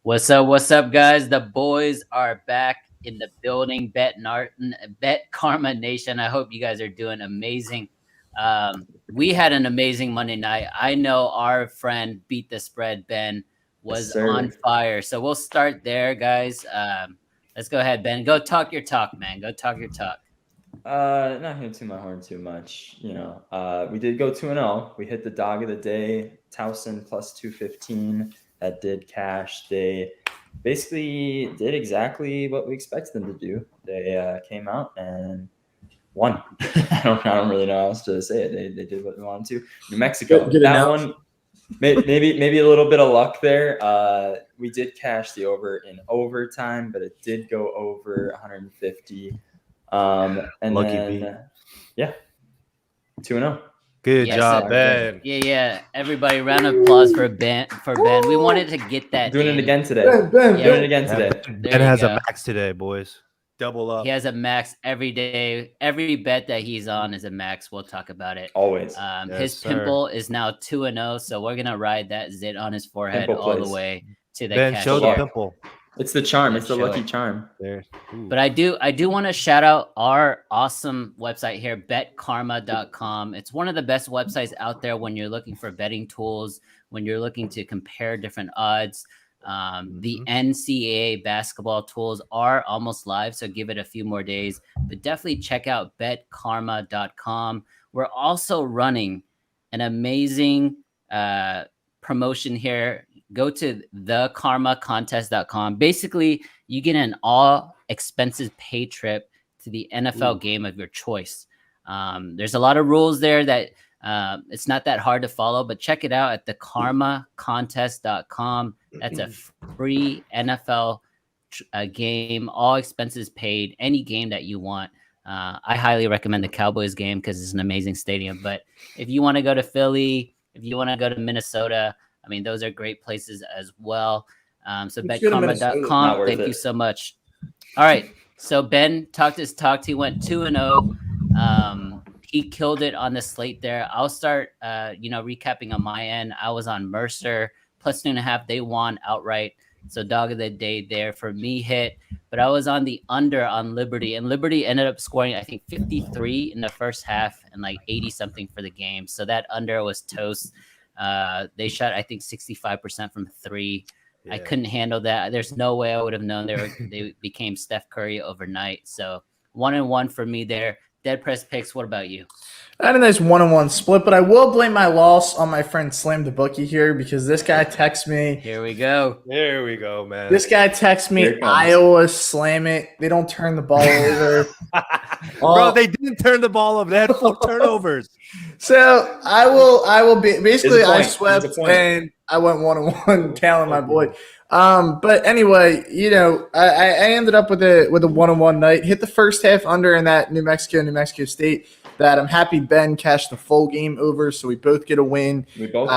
What's up, guys? The boys are back in the building. Bet Karma Nation. I hope you guys are doing amazing. We had an amazing Monday night. I know our friend Beat the Spread, Ben, was on fire. So we'll start there, guys. Let's go ahead, Ben. Go talk your talk, man. Go talk your talk. Not gonna toot my horn too much. We did go 2-0. We hit the dog of the day, Towson plus 215. That did cash. They basically did exactly what we expected them to do. They came out and won. I don't really know how else to say it. They did what they wanted to. New Mexico. That one, maybe a little bit of luck there. We did cash the over in overtime, but it did go over 150. And Lucky then, yeah, 2-0. Good job, Ben. Yeah. Everybody, round of applause for Ben. We wanted to get that. Doing it again today. Ben. Ben has a max today, boys. Double up. He has a max every day. Every bet that he's on is a max. We'll talk about it. Always. His pimple is now 2-0, so we're gonna ride that zit on his forehead pimple the way to the Ben, cash. show the pimple. It's the charm. It's the lucky charm. There. But I do want to shout out our awesome website here, betkarma.com. It's one of the best websites out there when you're looking for betting tools, when you're looking to compare different odds. The NCAA basketball tools are almost live, so give it a few more days. But definitely check out betkarma.com. We're also running an amazing promotion here. Go to thekarmacontest.com. Basically, you get an all expenses paid trip to the NFL game of your choice. There's a lot of rules there that it's not that hard to follow, but check it out at thekarmacontest.com. That's a free NFL game, all expenses paid, any game that you want. I highly recommend the Cowboys game because it's an amazing stadium. But if you want to go to Philly, if you want to go to Minnesota, I mean, those are great places as well. So betkarma.com. Thank you so much. All right. So Ben talked his talk. He went 2-0. He killed it on the slate there. I'll start, recapping on my end. I was on Mercer plus 2.5. They won outright. So dog of the day there for me hit. But I was on the under on Liberty. And Liberty ended up scoring, I think, 53 in the first half and like 80 something for the game. So that under was toast. They shot, I think, 65% from three. Yeah. I couldn't handle that. There's no way I would have known they became Steph Curry overnight. So 1-1 for me there. Dead press picks. What about you? I had a nice 1-1 split, but I will blame my loss on my friend Slam the Bookie here because this guy texts me. Here we go. There we go, man. This guy texts me, Iowa slam it. They don't turn the ball over. Bro, they didn't turn the ball over. They had 4 turnovers. So I will be basically I swept and I went 1-1 tailing my boy. But anyway, I ended up with a 1-1 night. Hit the first half under in that New Mexico State. That I'm happy Ben cashed the full game over, so we both get a win. We both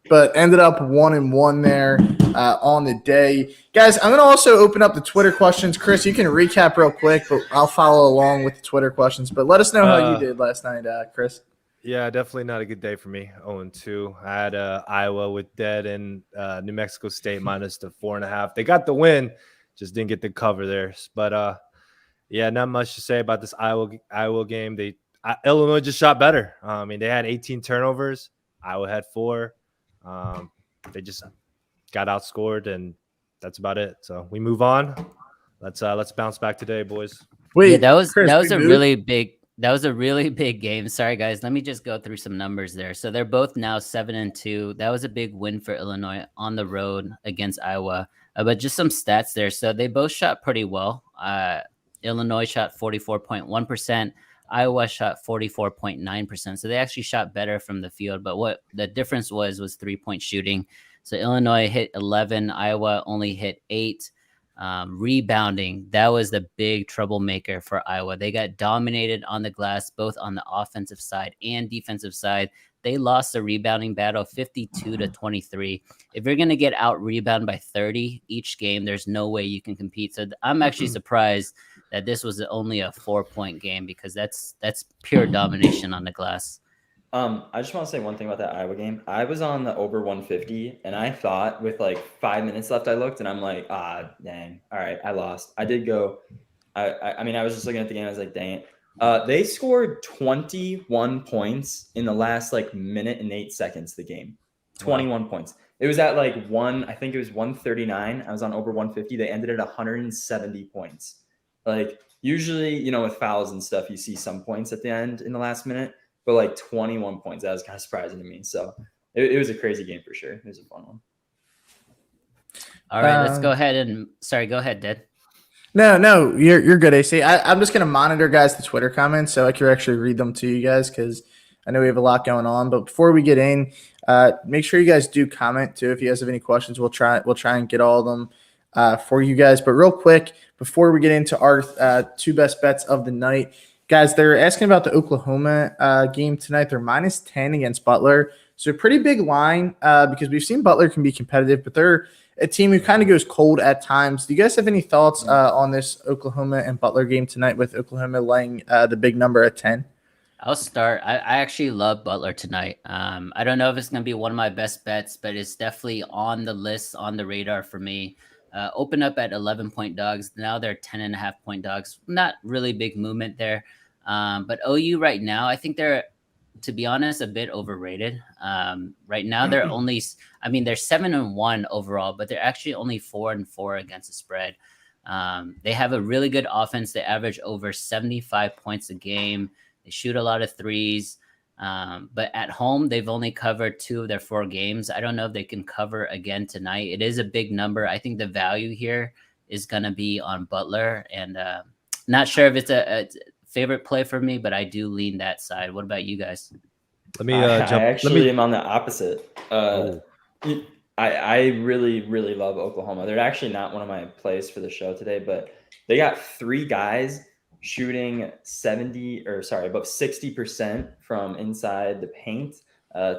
but ended up 1-1 there on the day. Guys, I'm going to also open up the Twitter questions. Chris, you can recap real quick, but I'll follow along with the Twitter questions. But let us know how you did last night, Chris. Yeah, definitely not a good day for me. 0-2. I had Iowa with dead and New Mexico State minus the 4.5. They got the win, just didn't get the cover there. But yeah, not much to say about this Iowa game. Illinois just shot better. I mean, they had 18 turnovers. Iowa had 4. They just got outscored, and that's about it. So we move on. Let's bounce back today, boys. Wait, yeah, that was a really big. That was a really big game. Sorry, guys. Let me just go through some numbers there. So they're both now 7-2. That was a big win for Illinois on the road against Iowa. But just some stats there. So they both shot pretty well. Illinois shot 44.1%. Iowa shot 44.9%. So they actually shot better from the field. But what the difference was 3-point shooting. So Illinois hit 11. Iowa only hit 8. Rebounding, that was the big troublemaker for Iowa. They got dominated on the glass, both on the offensive side and defensive side. They lost the rebounding battle 52-23. If you're going to get out rebound by 30 each game, there's no way you can compete. So I'm actually surprised that this was only a 4-point game because that's pure domination on the glass. I just want to say one thing about that Iowa game. I was on the over 150, and I thought with like 5 minutes left, I looked, and I'm like, dang, all right, I lost. I did go. I mean, I was just looking at the game. I was like, dang it. They scored 21 points in the last like minute and 8 seconds of the game. 21 points. It was at like I think it was 139. I was on over 150. They ended at 170 points. Like usually, you know, with fouls and stuff, you see some points at the end in the last minute, but like 21 points, that was kind of surprising to me. So it was a crazy game for sure. It was a fun one. All right, let's go ahead and go ahead, Dad. No, you're good, AC. I'm just gonna monitor the Twitter comments so I can actually read them to you guys because I know we have a lot going on. But before we get in, make sure you guys do comment too. If you guys have any questions, we'll try and get all of them for you guys. But real quick, before we get into our two best bets of the night, guys, they're asking about the Oklahoma game tonight. They're -10 against Butler, so a pretty big line because we've seen Butler can be competitive, but they're a team who kind of goes cold at times. Do you guys have any thoughts on this Oklahoma and Butler game tonight with Oklahoma laying the big number at 10? I'll start. I actually love Butler tonight. I don't know if it's going to be one of my best bets, but it's definitely on the list, on the radar for me. Open up at 11-point dogs. Now they're 10.5-point dogs. Not really big movement there. But OU right now, I think they're, to be honest, a bit overrated. Right now, they're they're 7-1 overall, but they're actually only 4-4 against the spread. They have a really good offense. They average over 75 points a game. They shoot a lot of threes. But at home, they've only covered 2 of their 4 games. I don't know if they can cover again tonight. It is a big number. I think the value here is going to be on Butler. And not sure if it's a favorite play for me, but I do lean that side. What about you guys? Let me jump. I actually am on the opposite. I really, really love Oklahoma. They're actually not one of my plays for the show today, but they got 3 guys shooting above 60% from inside the paint.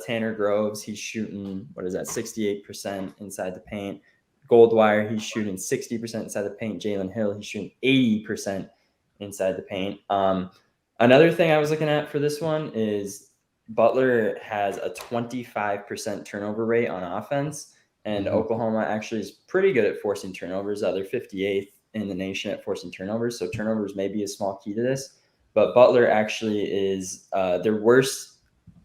Tanner Groves, he's shooting, 68% inside the paint. Goldwire, he's shooting 60% inside the paint. Jalen Hill, he's shooting 80% inside the paint. Another thing I was looking at for this one is Butler has a 25% turnover rate on offense, and Oklahoma actually is pretty good at forcing turnovers. They're 58th in the nation at forcing turnovers, so turnovers may be a small key to this. But Butler actually is their worst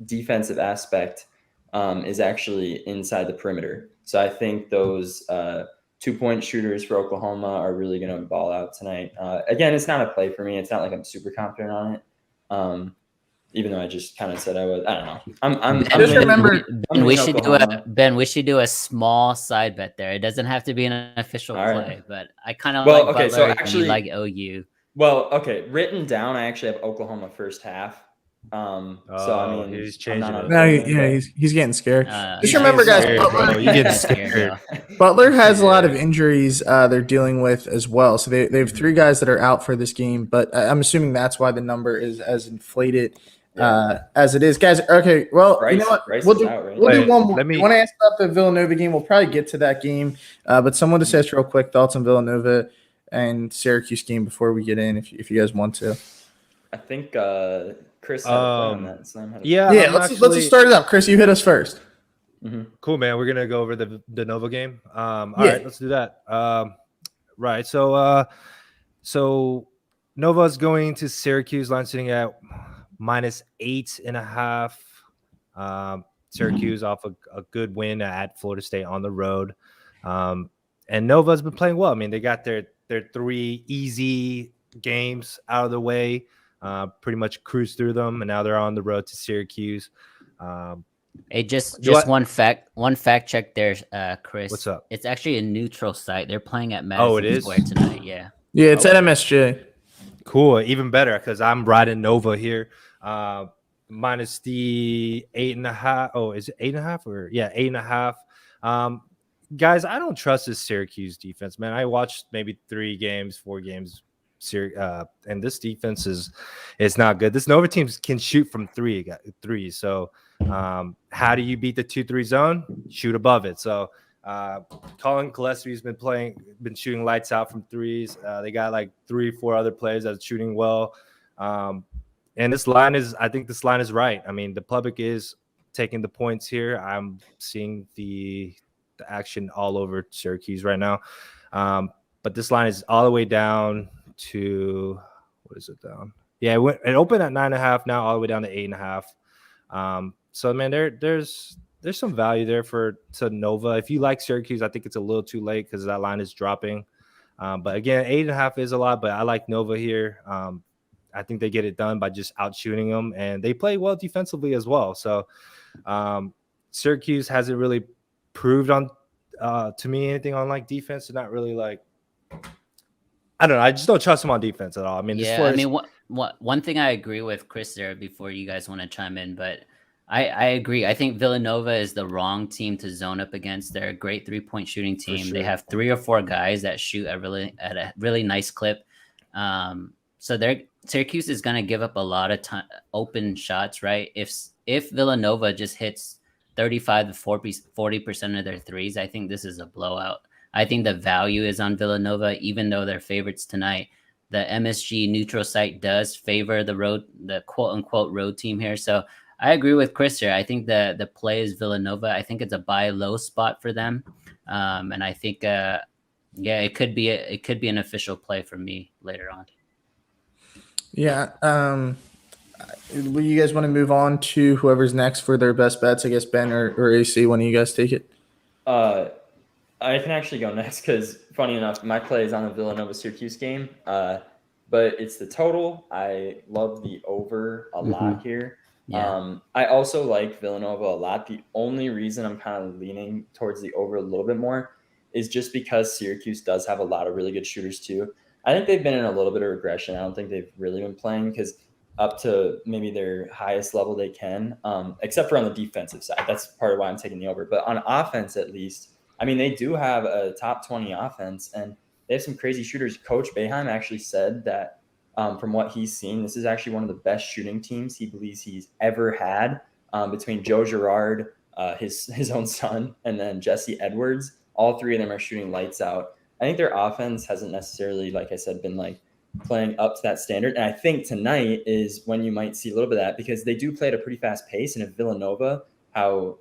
defensive aspect is actually inside the perimeter. So I think those 2-point shooters for Oklahoma are really going to ball out tonight. Again, it's not a play for me. It's not like I'm super confident on it. Even though I just kind of said I was. I don't know. I'm just remember, Ben, we should do a small side bet there. It doesn't have to be an official play, but I kind of like Butler. So actually, like OU. Well, okay, written down, I actually have Oklahoma first half. So I mean, he's changing it. No, he's getting scared. Just remember, guys, you get scared. Butler has a lot of injuries they're dealing with as well. So they have 3 guys that are out for this game, but I'm assuming that's why the number is as inflated as it is, guys. Okay, well, you know what? We'll do one more. You want to ask about the Villanova game? We'll probably get to that game, but someone just asked real quick thoughts on Villanova and Syracuse game before we get in, if you guys want to. I think Chris had a plan on that. Let's just start it up. Chris, you hit us first. Cool, man. We're gonna go over the Nova game. All right, let's do that. Right. So Nova's going to Syracuse. Line sitting at -8.5. Syracuse off a good win at Florida State on the road. And Nova's been playing well. I mean, they got their 3 easy games out of the way. Pretty much cruised through them, and now they're on the road to Syracuse. Hey, just one fact check there, Chris. What's up? It's actually a neutral site. They're playing at Madison Square tonight. Yeah, it's at MSG. Cool, even better because I'm riding Nova here. Minus the 8.5. Oh, is it 8.5 or 8.5? Guys, I don't trust this Syracuse defense, man. I watched maybe 4 games. And this defense is not good. This Nova team can shoot from 3. So how do you beat the 2-3 zone? Shoot above it. So Colin Gillespie's been shooting lights out from 3s. They got like 3-4 other players that's shooting well. And I think this line is right. I mean, the public is taking the points here. I'm seeing the action all over Syracuse right now. But this line is all the way down to, what is it down? Yeah, it opened at 9.5, now all the way down to 8.5. So man, there's some value there to Nova. If you like Syracuse, I think it's a little too late because that line is dropping. But again, 8.5 is a lot, but I like Nova here. I think they get it done by just out shooting them, and they play well defensively as well. So Syracuse hasn't really proved on to me anything on like defense. They're not really like, I don't know. I just don't trust them on defense at all. I mean, one thing I agree with Chris there before you guys want to chime in, but I agree. I think Villanova is the wrong team to zone up against. They're a great 3-point shooting team. Sure. They have 3 or 4 guys that shoot at a really nice clip. So Syracuse is going to give up a lot of open shots, right? If Villanova just hits 35 to 40% of their threes, I think this is a blowout. I think the value is on Villanova, even though they're favorites tonight. The MSG neutral site does favor the quote unquote road team here. So I agree with Chris here. I think the play is Villanova. I think it's a buy low spot for them. And I think, it could be an official play for me later on. Yeah. Will you guys want to move on to whoever's next for their best bets? I guess Ben or AC, one of you guys take it. I can actually go next because, funny enough, my play is on the Villanova-Syracuse game, but it's the total. I love the over a lot here. Yeah. I also like Villanova a lot. The only reason I'm kind of leaning towards the over a little bit more is just because Syracuse does have a lot of really good shooters too. I think they've been in a little bit of regression. I don't think they've really been playing because up to maybe their highest level they can, except for on the defensive side. That's part of why I'm taking the over. But on offense, at least, I mean, they do have a top 20 offense, and they have some crazy shooters. Coach Boeheim actually said that from what he's seen, this is actually one of the best shooting teams he believes he's ever had between Joe Girard, his own son, and then Jesse Edwards. All 3 of them are shooting lights out. I think their offense hasn't necessarily, like I said, been like playing up to that standard. And I think tonight is when you might see a little bit of that because they do play at a pretty fast pace. And if Villanova, how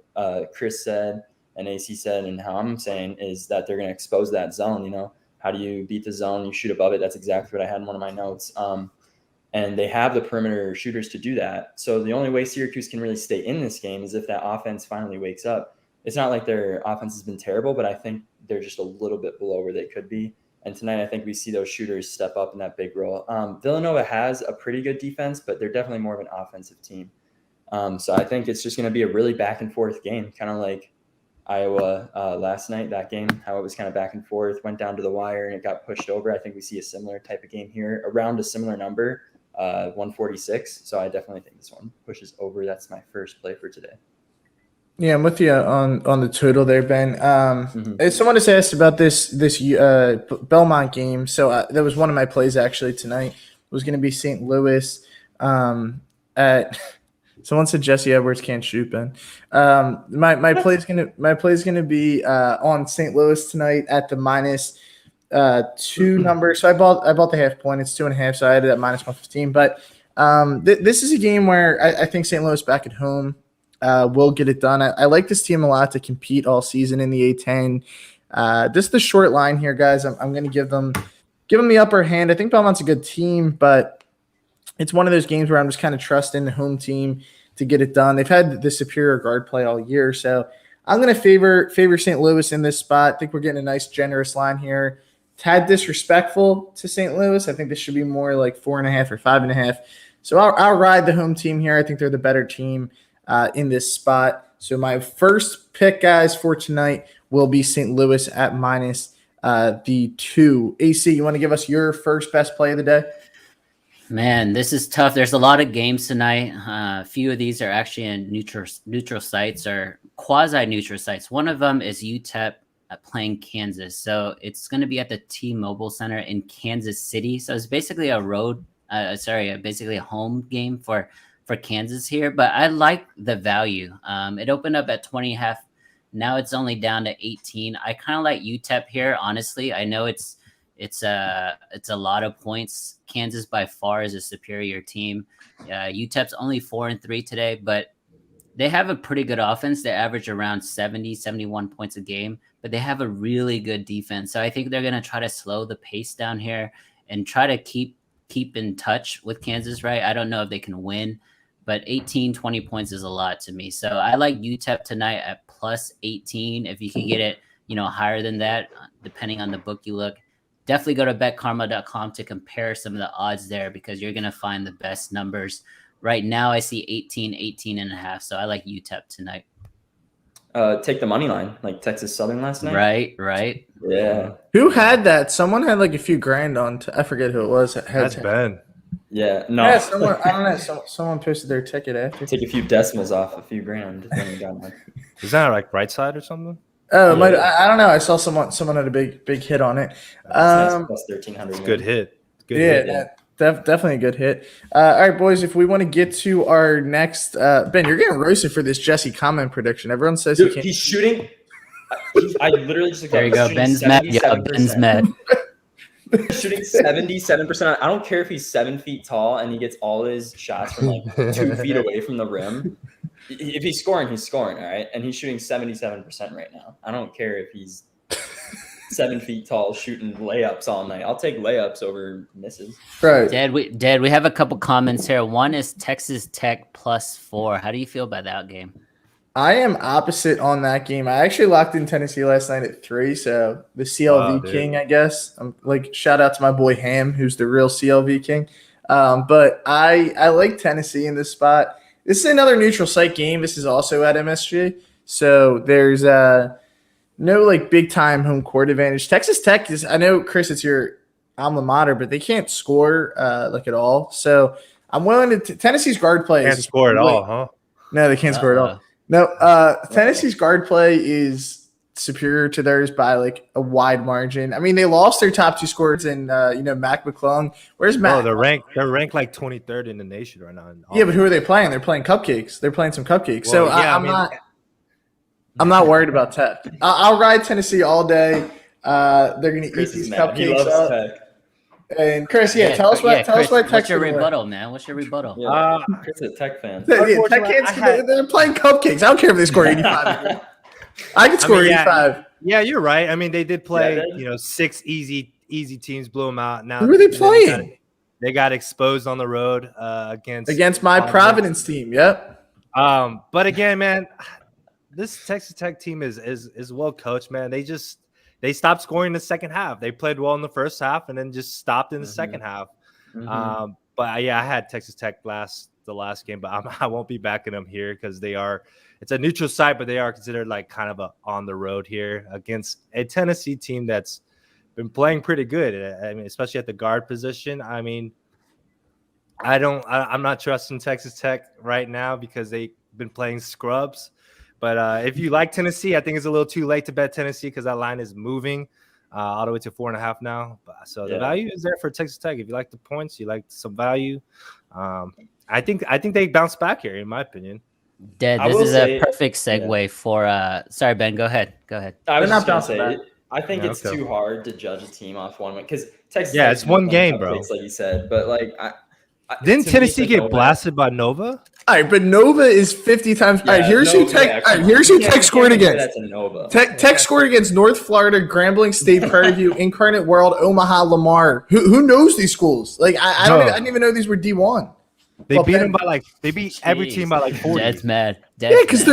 Chris said and AC said and how I'm saying is that they're going to expose that zone, how do you beat the zone? You shoot above it. That's exactly what I had in one of my notes. And they have the perimeter shooters to do that. So the only way Syracuse can really stay in this game is if that offense finally wakes up. It's not like their offense has been terrible, but I think they're just a little bit below where they could be. And tonight, I think we see those shooters step up in that big role. Villanova has a pretty good defense, but they're definitely more of an offensive team. So I think it's just going to be a really back and forth game, kind of like Iowa last night, that game, how it was kind of back and forth, went down to the wire and it got pushed over. I think we see a similar type of game here, around a similar number, 146. So I definitely think this one pushes over. That's my first play for today. Yeah, I'm with you on the total there, Ben. Someone has asked about this Belmont game. So that was one of my plays actually tonight. It was going to be St. Louis at. Someone said Jesse Edwards can't shoot, Ben. My play is gonna be on St. Louis tonight at the -2 number. So I bought the half point. It's 2.5. So I had it at -115. But this is a game where I think St. Louis back at home will get it done. I like this team a lot to compete all season in the A10. Just the short line here, guys. I'm going to give them the upper hand. I think Belmont's a good team, but it's one of those games where I'm just kind of trusting the home team to get it done. They've had the superior guard play all year, so I'm going to favor St. Louis in this spot. I think we're getting a nice, generous line here. Tad disrespectful to St. Louis. I think this should be more like 4.5 or 5.5. So I'll ride the home team here. I think they're the better team in this spot. So my first pick, guys, for tonight will be St. Louis at -2. AC, you want to give us your first best play of the day? Man, this is tough. There's a lot of games tonight. A few of these are actually in neutral sites or quasi-neutral sites. One of them is UTEP playing Kansas. So it's going to be at the T-Mobile Center in Kansas City. So it's basically basically a home game for Kansas here. But I like the value. It opened up at 20.5. Now it's only down to 18. I kind of like UTEP here, honestly. I know it's It's a lot of points. Kansas by far is a superior team. UTEP's only 4-3 today, but they have a pretty good offense. They average around 70, 71 points a game, but they have a really good defense. So I think they're going to try to slow the pace down here and try to keep in touch with Kansas, right? I don't know if they can win, but 18, 20 points is a lot to me. So I like UTEP tonight at plus 18. If you can get it, higher than that, depending on the book you look, definitely go to betkarma.com to compare some of the odds there because you're going to find the best numbers. Right now I see 18 and a half. So I like UTEP tonight. Take the money line, like Texas Southern last night. Right. Yeah. Who had that? Someone had like a few grand on. I forget who it was. That's Ben. Yeah. No. Yeah, someone. I don't know. Someone posted their ticket after. Take a few decimals off, a few grand. Then you got one. Is that like right side or something? Oh, yeah. I don't know. I saw someone had a big hit on it. Nice, plus 1,300. Good hit. Good hit. Yeah. Definitely a good hit. All right, boys, if we want to get to our next Ben, you're getting roasted for this Jesse comment prediction. Everyone says Dude, he's shooting. I literally just there you go. Ben's mad. Yeah, Ben's mad. Shooting 77%. I don't care if he's 7 feet tall and he gets all his shots from like 2 feet away from the rim. If he's scoring, all right? And he's shooting 77% right now. I don't care if he's 7 feet tall shooting layups all night. I'll take layups over misses. Right. Dad, we have a couple comments here. One is Texas Tech +4. How do you feel about that game? I am opposite on that game. I actually locked in Tennessee last night at 3, so the CLV king, I guess. I'm like, shout out to my boy Ham, who's the real CLV king. But I like Tennessee in this spot. This is another neutral site game. This is also at MSG, so there's no like big time home court advantage. Texas Tech is. I know, Chris, it's your alma mater, but they can't score like at all. So I'm willing to. Tennessee's guard play can't score at all, huh? No, they can't score at all. No, Tennessee's guard play is superior to theirs by like a wide margin. I mean, they lost their top 2 scorers in Mac McClung. Where's Mac? Oh, they're ranked like 23rd in the nation right now. Yeah, but who are they playing? They're playing cupcakes. They're playing some cupcakes. Well, so I'm not worried about Tech. I'll ride Tennessee all day. They're going to eat these cupcakes up. Tech. And Chris, tell us why Tech's what's your rebuttal, man? What's your rebuttal? Chris is a Tech fan. Tech can't, they're playing cupcakes. I don't care if they score 85. I can score 85. Yeah, you're right. I mean, they did play, 6 easy teams, blew them out. Now who are they playing? They got exposed on the road against my Providence team. Yep. But again, man, this Texas Tech team is well coached, man. They stopped scoring in the second half. They played well in the first half and then just stopped in the second half. Mm-hmm. But I had Texas Tech the last game, but I won't be backing them here because it's a neutral site, but they are considered like kind of on the road here against a Tennessee team that's been playing pretty good. I mean, especially at the guard position. I mean, I'm not trusting Texas Tech right now because they've been playing scrubs. But if you like Tennessee, I think it's a little too late to bet Tennessee because that line is moving all the way to 4.5 now. So the value is there for Texas Tech. If you like the points, you like some value. I think they bounce back here, in my opinion. Dad, this is a perfect segue for. Sorry, Ben. Go ahead. I was not bouncing back. I think it's too hard to judge a team off one win because Texas. Yeah, it's one game, bro. Like you said, but like. Didn't Tennessee get blasted by Nova? All right, but Nova is 50 times. All right, here's who Tech scored against. Tech scored against North Florida, Grambling State, Prairie View, Incarnate World, Omaha, Lamar. Who knows these schools? Like I didn't even know these were D1. They beat them by they beat every team by like 40. That's mad. Because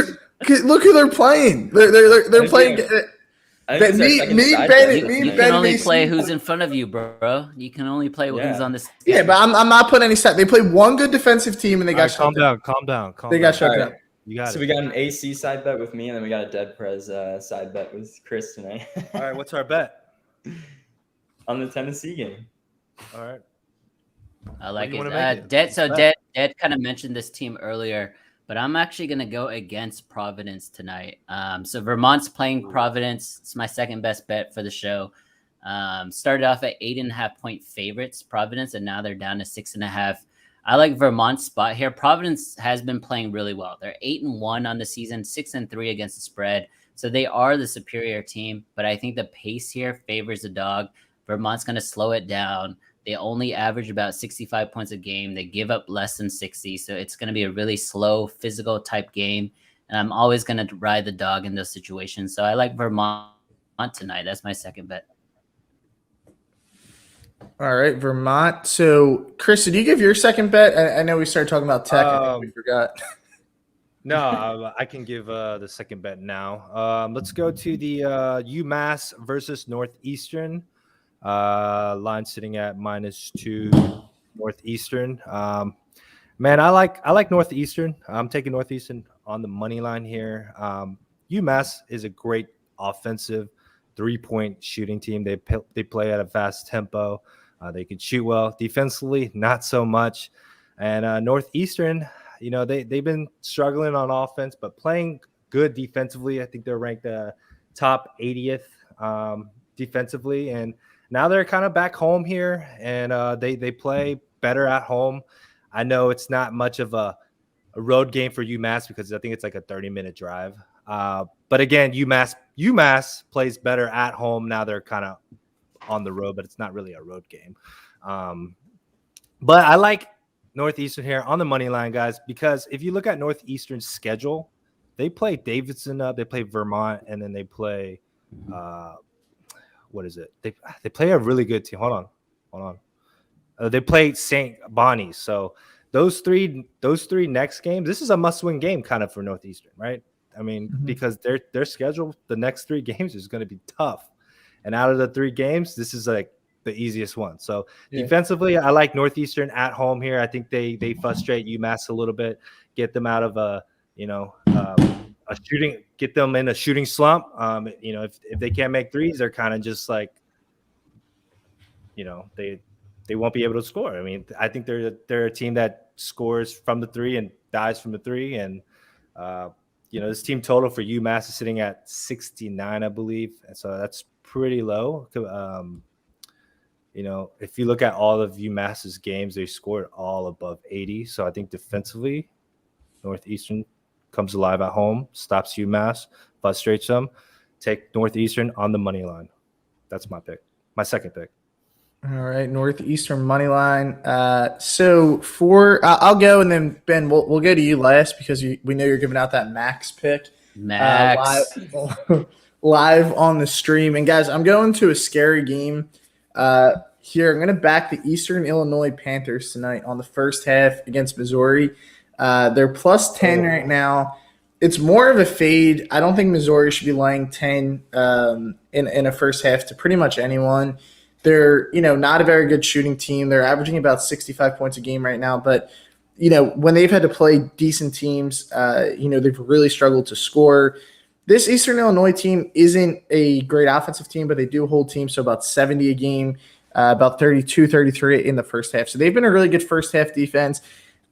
look who they're playing. They're playing. You can only play who's in front of you, bro. You can only play who's on this. Yeah, but I'm not putting any stat. They played one good defensive team and they got shut down. Calm down. They got shut down. You got it. So we got an AC side bet with me, and then we got a Dead Prez side bet with Chris tonight. All right, what's our bet? On the Tennessee game. All right. I like it. Dad kind of mentioned this team earlier, but I'm actually going to go against Providence tonight. So Vermont's playing Providence. It's my second best bet for the show. Started off at 8.5-point favorites, Providence, and now they're down to 6.5. I like Vermont's spot here. Providence has been playing really well. They're 8-1 on the season, 6-3 against the spread. So they are the superior team, but I think the pace here favors the dog. Vermont's going to slow it down. They only average about 65 points a game. They give up less than 60. So it's going to be a really slow, physical type game. And I'm always going to ride the dog in those situations. So I like Vermont tonight. That's my second bet. All right, Vermont. So, Chris, did you give your second bet? I know we started talking about Tech. I think we forgot. No, I can give the second bet now. Let's go to the UMass versus Northeastern. Line sitting at -2 Northeastern. Man, I like Northeastern. I'm taking Northeastern on the money line here. UMass is a great offensive 3-point shooting team. They play at a fast tempo. They can shoot well. Defensively, not so much. And Northeastern, they've been struggling on offense, but playing good defensively. I think they're ranked top 80th defensively. And now they're kind of back home here, and they play better at home. I know it's not much of a road game for UMass because I think it's like a 30-minute drive. But again, UMass plays better at home. Now they're kind of on the road, but it's not really a road game. But I like Northeastern here on the money line, guys, because if you look at Northeastern's schedule, they play Davidson up, they play Vermont, and then they play what is it? They play a really good team. Hold on. They play St. Bonnie's. So those three next games, this is a must-win game kind of for Northeastern, right? I mean, because their schedule, the next 3 games is going to be tough. And out of the 3 games, this is like the easiest one. So defensively, I like Northeastern at home here. I think they frustrate UMass a little bit, get them out of a shooting, get them in a shooting slump. If they can't make threes, they're kind of just like, they won't be able to score. I mean, I think they're a team that scores from the 3 and dies from the 3. And, this team total for UMass is sitting at 69, I believe. And so that's pretty low. If you look at all of UMass's games, they scored all above 80. So I think defensively, Northeastern comes alive at home, stops UMass, frustrates them. Take Northeastern on the money line. That's my pick. My second pick. All right, Northeastern money line. So I'll go, and then Ben, we'll go to you last because we know you're giving out that Max pick. Max live on the stream. And guys, I'm going to a scary game here. I'm going to back the Eastern Illinois Panthers tonight on the first half against Missouri. They're +10 right now. It's more of a fade. I don't think Missouri should be laying 10 in a first half to pretty much anyone. They're, not a very good shooting team. They're averaging about 65 points a game right now. But, when they've had to play decent teams, they've really struggled to score. This Eastern Illinois team isn't a great offensive team, but they do hold teams to about 70 a game, about 32, 33 in the first half. So they've been a really good first half defense.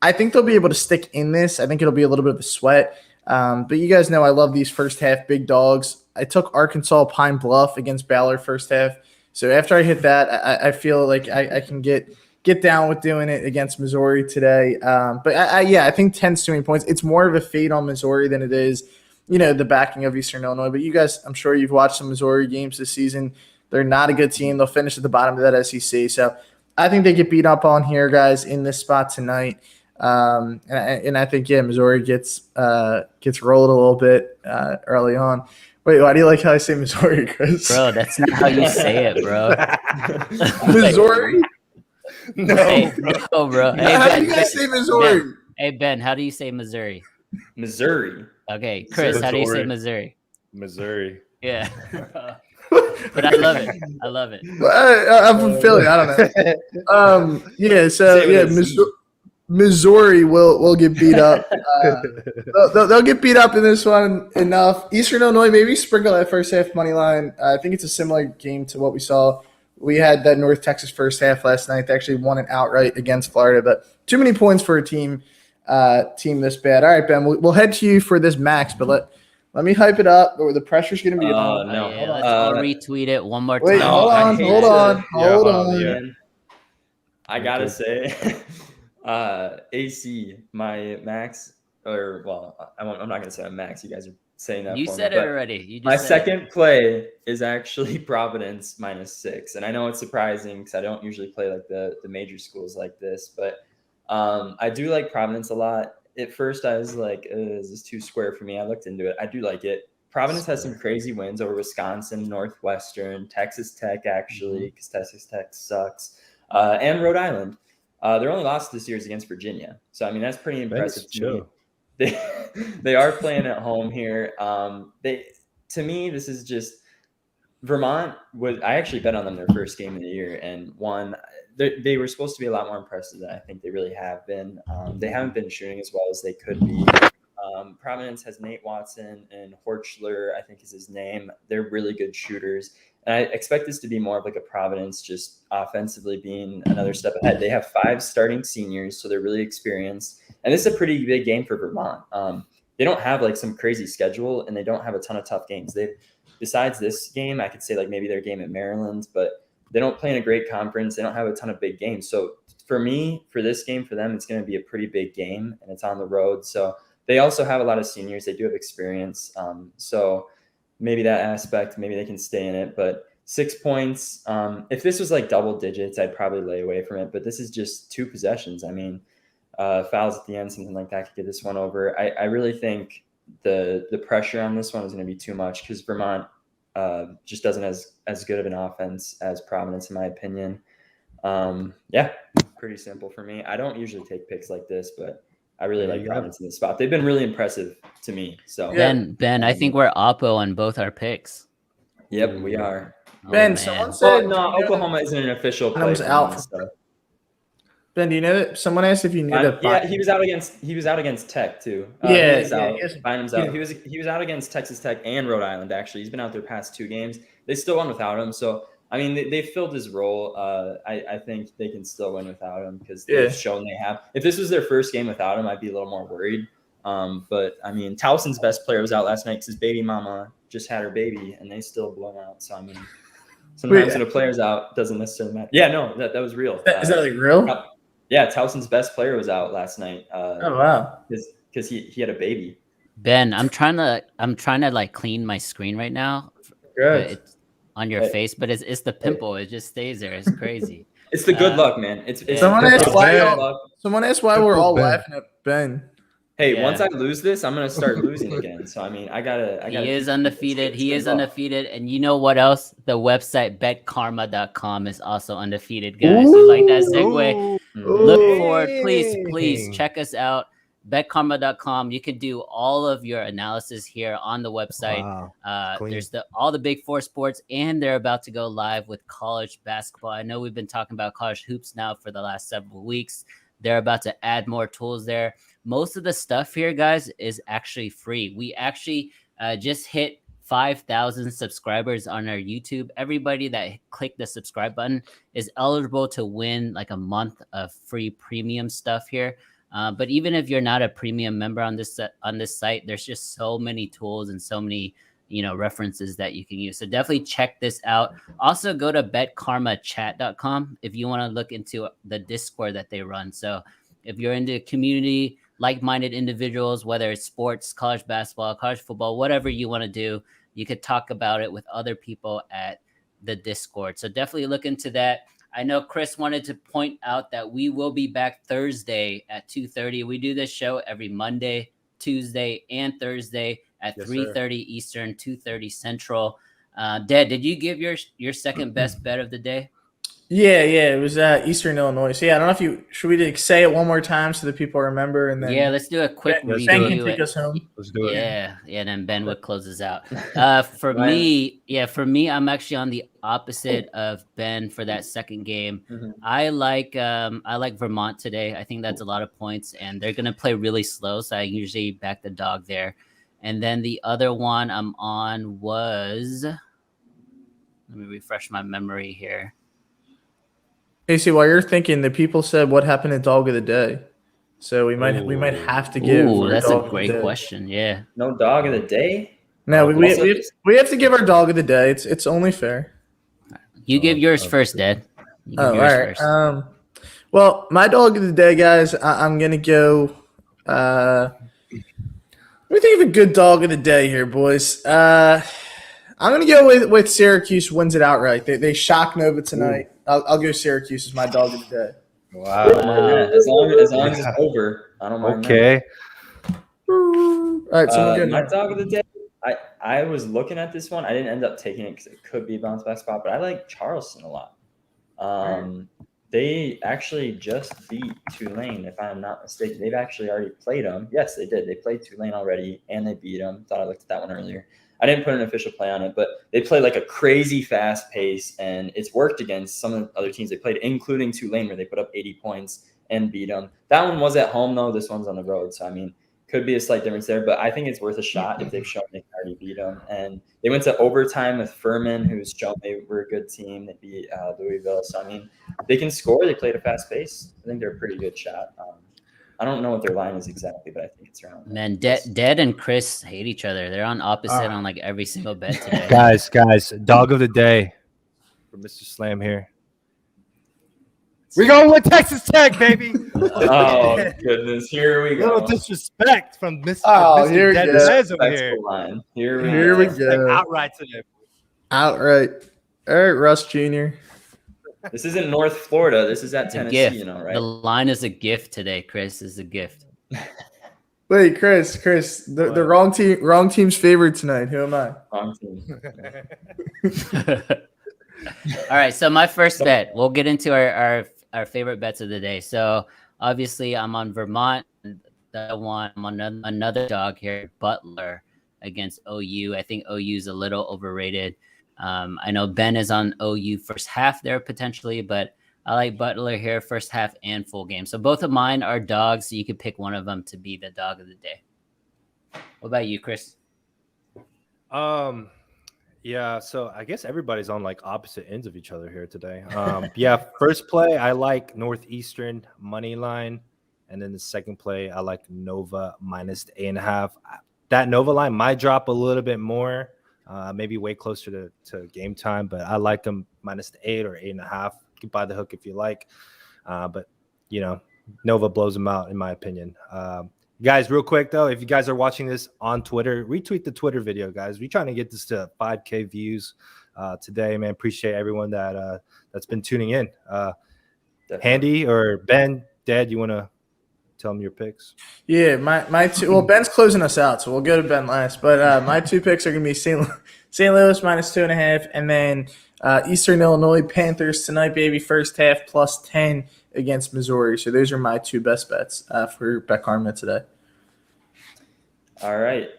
I think they'll be able to stick in this. I think it'll be a little bit of a sweat. But you guys know I love these first half big dogs. I took Arkansas Pine Bluff against Baylor first half. So after I hit that, I feel like I can get down with doing it against Missouri today. But I think 10's too many points. It's more of a fade on Missouri than it is, the backing of Eastern Illinois. But you guys, I'm sure you've watched some Missouri games this season. They're not a good team. They'll finish at the bottom of that SEC. So I think they get beat up on here, guys, in this spot tonight. And I think, Missouri gets rolled a little bit early on. Wait, why do you like how I say Missouri, Chris? Bro, that's not how you say it, bro. Missouri? No, bro. Hey, how do you guys say Missouri? Ben, how do you say Missouri? Missouri. Okay, Chris, how do you say Missouri? Missouri. Yeah. But I love it. I'm from Philly. I don't know. Missouri will get beat up. They'll get beat up in this one enough. Eastern Illinois, maybe sprinkle that first half money line. I think it's a similar game to what we saw. We had that North Texas first half last night. They actually won it outright against Florida, but too many points for a team this bad. All right, Ben, we'll head to you for this Max, but let me hype it up. The pressure's going to be on. No. Yeah, let's all retweet it one more time. Wait, hold on. I gotta say, AC, my Max or well, I'm not going to say I'm max. You guys are saying that. You for said me, it already. You just my said second play is actually Providence -6, and I know it's surprising because I don't usually play like the major schools like this, but I do like Providence a lot. At first, I was like, "Is this too square for me?" I looked into it. I do like it. Providence has some crazy wins over Wisconsin, Northwestern, Texas Tech, actually, because Texas Tech sucks, and Rhode Island. Their only loss this year is against Virginia. So, I mean, that's pretty impressive to me. They are playing at home here. To me, this is just Vermont. I actually bet on them their first game of the year and won. They were supposed to be a lot more impressive than I think they really have been. They haven't been shooting as well as they could be. Providence has Nate Watson and Horchler, I think is his name. They're really good shooters. And I expect this to be more of like a Providence just offensively being another step ahead. They have 5 starting seniors, so they're really experienced. And this is a pretty big game for Vermont. They don't have like some crazy schedule, and they don't have a ton of tough games. Besides this game, I could say like maybe their game at Maryland, but they don't play in a great conference. They don't have a ton of big games. So for me, for this game, for them, it's going to be a pretty big game, and it's on the road. So they also have a lot of seniors. They do have experience. So maybe that aspect, maybe they can stay in it. But 6 points, if this was like double digits, I'd probably lay away from it. But this is just 2 possessions. I mean, fouls at the end, something like that could get this one over. I really think the pressure on this one is going to be too much because Vermont just doesn't as good of an offense as Providence, in my opinion. Yeah, pretty simple for me. I don't usually take picks like this, but I really like Providence in this spot. They've been really impressive to me. So Ben, I think we're oppo on both our picks. Yep, we are. Ben, someone said no, Oklahoma isn't an official play. Out. Ben, do you know that someone asked if you knew that? Yeah, he was out against Tech too. Bynum's out. He was out against Texas Tech and Rhode Island. Actually, he's been out their past 2 games. They still won without him. So I mean, they filled his role. I think they can still win without him because they've shown they have. If this was their first game without him, I'd be a little more worried. But I mean, Towson's best player was out last night because his baby mama just had her baby, and they still blown out. So I mean, sometimes when a player's out, doesn't necessarily matter. Yeah, no, that was real. Is that like real? Yeah, Towson's best player was out last night. Oh wow! Because he had a baby. Ben, I'm trying to like clean my screen right now. Good. It's on your face, but it's the pimple. It just stays there. It's crazy. It's the good luck, man. Someone asked why we're all laughing at Ben. Hey, once I lose this, I'm gonna start losing again. So I mean, I gotta. He is undefeated. He is undefeated, and you know what else? The website betkarma.com is also undefeated, guys. You like that segue? Look forward, please check us out. betkarma.com. You can do all of your analysis here on the website. Wow. There's all the big 4 sports, and they're about to go live with college basketball. I know we've been talking about college hoops now for the last several weeks. They're about to add more tools there. Most of the stuff here, guys, is actually free. We actually just hit 5,000 subscribers on our YouTube. Everybody that clicked the subscribe button is eligible to win like a month of free premium stuff here. But even if you're not a premium member on this site, there's just so many tools and so many references that you can use. So definitely check this out. Also go to betkarmachat.com if you want to look into the Discord that they run. So if you're into community, like-minded individuals, whether it's sports, college basketball, college football, whatever you want to do, you could talk about it with other people at the Discord. So definitely look into that. I know Chris wanted to point out that we will be back Thursday at 2:30. We do this show every Monday, Tuesday, and Thursday at 3:30 Eastern, 2:30 Central. Dad, did you give your second best bet of the day? Yeah, it was Eastern Illinois. So yeah, I don't know if should we say it one more time so that people remember, and then let's do a quick review. Ben can take us home. Let's do it. Yeah, then Ben would close us out. For me, I'm actually on the opposite of Ben for that second game. Mm-hmm. I like Vermont today. I think that's a lot of points, and they're gonna play really slow. So I usually back the dog there. And then the other one I'm on was, let me refresh my memory here. AC, while you're thinking, the people said what happened to dog of the day, so we might have to give. That's a great question. Yeah. No dog of the day. No, we have to give our dog of the day. It's only fair. You give yours first, Dad. All right. First. Well, my dog of the day, guys, I'm gonna go. What do you think of a good dog of the day here, boys? I'm going to go with Syracuse wins it outright. They shock Nova tonight. I'll go Syracuse as my dog of the day. Wow. I don't mind that. As long as it's over, I don't mind that. All right, so my dog of the day, I was looking at this one. I didn't end up taking it because it could be a bounce back spot, but I like Charleston a lot. They actually just beat Tulane, if I'm not mistaken. They've actually already played them. Yes, they did. They played Tulane already, and they beat them. Thought I looked at that one earlier. I didn't put an official play on it, but they played like a crazy fast pace, and it's worked against some of the other teams they played, including Tulane, where they put up 80 points and beat them. That one was at home, though. This one's on the road, so, I mean, could be a slight difference there, but I think it's worth a shot if they've shown they can already beat them. And they went to overtime with Furman, who's shown they were a good team. They beat Louisville. So, I mean, they can score. They played a fast pace. I think they're a pretty good shot. I don't know what their line is exactly, but I think it's around. Man, Dead and Chris hate each other. They're on opposite on like every single bet today. Guys, dog of the day for Mr. Slam here. We're going with Texas Tech, baby. Oh, goodness. Here we go. Little disrespect from Mr. Here Dead we over here. Line. Here we go. Outright today. Outright. All right, Russ Jr. This isn't North Florida. This is at Tennessee, you know, right? The line is a gift today, Chris. Is a gift. Wait, Chris, the wrong team's favored tonight. Who am I? Wrong team. All right, so my first bet. We'll get into our favorite bets of the day. So obviously, I'm on Vermont. I'm on another dog here, Butler against OU. I think OU is a little overrated. I know Ben is on OU first half there potentially, but I like Butler here first half and full game. So both of mine are dogs, so you could pick one of them to be the dog of the day. What about you, Chris? Yeah, so I guess everybody's on like opposite ends of each other here today. Yeah, first play I like Northeastern money line, and then the second play I like Nova minus the 8.5. That Nova line might drop a little bit more. Maybe way closer to game time, but I like them minus the 8 or 8.5. You can buy the hook if you like. But, you know, Nova blows them out, in my opinion. Guys, real quick, though, if you guys are watching this on Twitter, retweet the Twitter video, guys. We're trying to get this to 5K views today, man. Appreciate everyone that's been tuning in. Handy or Ben, Dad, you want to tell them your picks? Yeah, my two. Well, Ben's closing us out, so we'll go to Ben last. But my two picks are going to be St. Louis minus 2.5, and then Eastern Illinois Panthers tonight, baby, first half plus 10 against Missouri. So those are my two best bets for Bet Karma today. All right,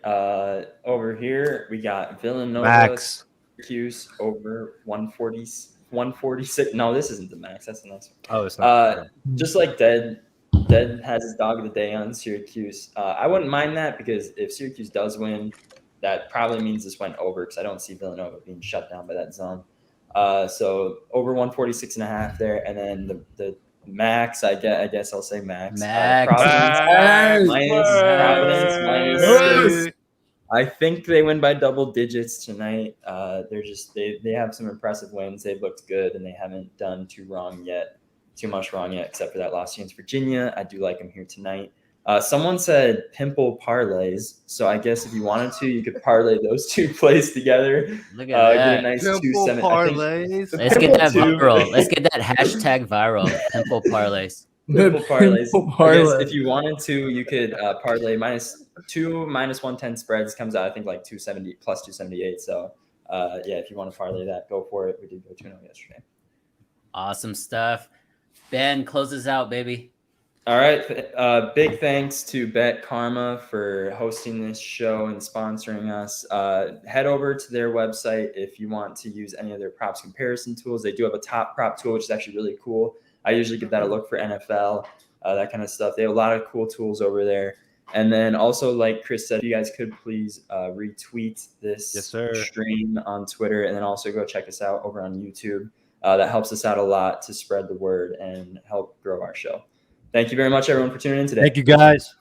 over here we got Villanova, Max. Syracuse over 146. No, this isn't the max. That's the next one. Oh, it's not. Just like Dead has his dog of the day on Syracuse. I wouldn't mind that because if Syracuse does win, that probably means this went over because I don't see Villanova being shut down by that zone. So over 146.5 there, and then the max, I guess I'll say max. Providence minus 6. I think they win by double digits tonight. They have some impressive wins. They've looked good, and they haven't done too much wrong yet, except for that loss against Virginia. I do like them here tonight. Someone said pimple parlays, so I guess if you wanted to, you could parlay those two plays together. Look at that. Get a nice pimple 2-7 parlays. Let's get that viral. Let's get that hashtag viral. Pimple parlays. Pimple parlays. Pimple parlay. I guess if you wanted to, you could parlay -2, -110 spreads comes out, I think, like 270 plus 278. So yeah, if you want to parlay that, go for it. We did go 2-0 yesterday. Awesome stuff. Ben, closes out, baby. All right. Big thanks to Bet Karma for hosting this show and sponsoring us. Head over to their website if you want to use any of their props comparison tools. They do have a top prop tool, which is actually really cool. I usually give that a look for NFL, that kind of stuff. They have a lot of cool tools over there. And then also, like Chris said, if you guys could please retweet this stream on Twitter, and then also go check us out over on YouTube. That helps us out a lot to spread the word and help grow our show. Thank you very much, everyone, for tuning in today. Thank you, guys.